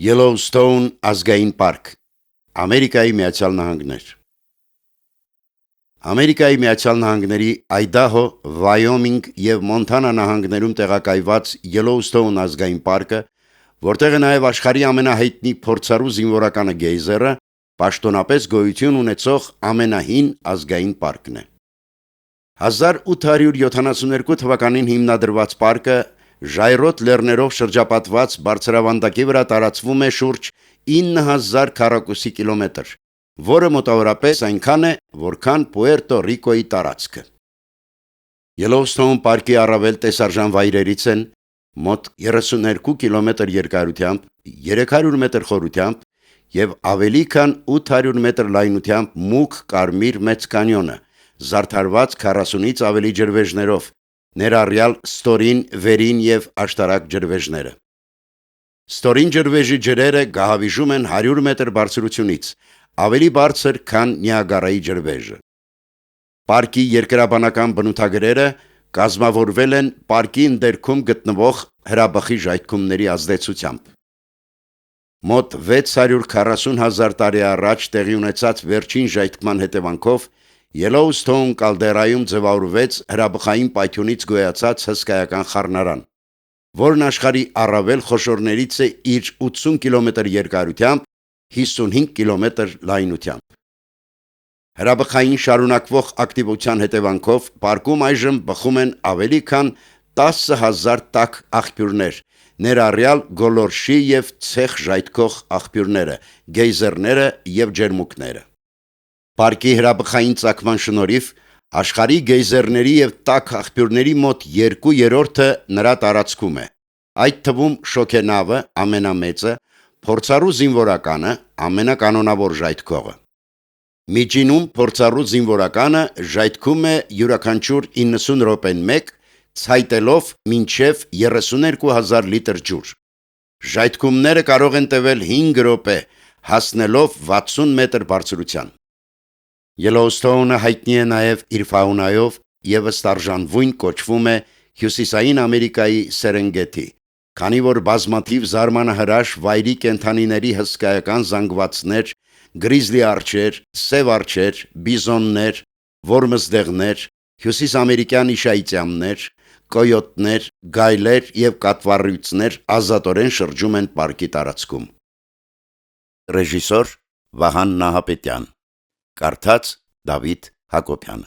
Yellowstone ազգային պարկ, Ամերիկայի Միացյալ Նահանգներ։ Ամերիկայի Միացյալ Նահանգների Այդահո, Վայոմինգ եւ Մոնտանա նահանգներում տեղակայված Yellowstone ազգային պարկը, որտեղ է նաեւ աշխարհի ամենահայտնի փորձառու զինվորականը գեյզերը, պաշտոնապես գոյություն ունեցող ամենահին ազգային պարկն է։ 1872 թվականին հիմնադրված պարկը ժայռոտ լեռներով շրջապատված բարձրավանդակի վրա տարածվում է շուրջ 9000 քառակուսի կիլոմետր, որը մոտավորապես այնքան է, որքան Պուերտո Ռիկոյի տարածքը։ Yellowstone պարկի առավել տեսարժան վայրերից են մոտ 32 կիլոմետր երկարությամբ, 300 մետր խորությամբ եւ ավելի քան 800 մետր լայնությամբ մուգ կարմիր մեծ կանյոնը, զարդարված 40-ից ավելի ջրվեժներով, ներառյալ ստորին, վերին եւ աշտարակ ջրվեժները։ Ստորին ջրվեժի ջրերը գահավիժում են 100 մետր բարձրությունից, ավելի բարձր, քան Նիագարայի ջրվեժը։ Պարկի երկրաբանական բնութագրերը կազմավորվել են պարկի ընդերքում գտնվող հրաբխի ժայթքումների ազդեցությամբ։ Մոտ 640,000 տարի առաջ տեղի ունեցած վերջին ժայթքման հետևանքով Yellowstone կալդերայում ձևավորվեց հրաբխային պայթյունից գոյացած հսկայական խառնարան, որն աշխարհի առավել խոշորներից է իր 80 կիլոմետր երկարությամբ, 55 կիլոմետր լայնությամբ։ Հրաբխային շարունակվող ակտիվության հետևանքով պարկում այժմ բխում են ավելի քան 10,000 տաք աղբյուրներ, ներառյալ գոլորշի եւ ցեխ ժայթքող աղբյուրները, գեյզերները եւ ջերմուկները։ Պարկի հրաբխային ծագման շնորհիվ աշխարհի գեյզերների եւ տաք աղբյուրների մոտ 2/3-ը նրա տարածքում է, այդ թվում Շոքենավը ամենամեծը, փորձառու զինվորականը ամենականոնավոր ժայթքողը։ Միջինում փորձառու զինվորականը ժայթքում է յուրաքանչյուր 90 րոպեն մեկ, ցայտելով մինչև 32,000 լիտր ջուր։ Ժայթքումները կարող են տևել 5 րոպե, հասնելով 60 մետր բարձրության։ Yellowstone-ը հայտնի է նաև իր ֆաունայով եւ ըստ արժանվույն կոչվում է Հյուսիսային Ամերիկայի Սերենգեթի, քանի որ բազմաթիվ զարմանահրաշ վայրի կենդանիների հսկայական զանգվածներ, գրիզլի արջեր, սև արջեր, բիզոններ, որմզդեղներ, հյուսիսամերիկյան իշայծյամներ, կոյոտներ, գայլեր եւ կատվառյուծներ ազատորեն շրջում են պարկի տարածքում։ Ռեժիսոր Վահան Նահապետյան, կարդաց Դավիթ Հակոբյան։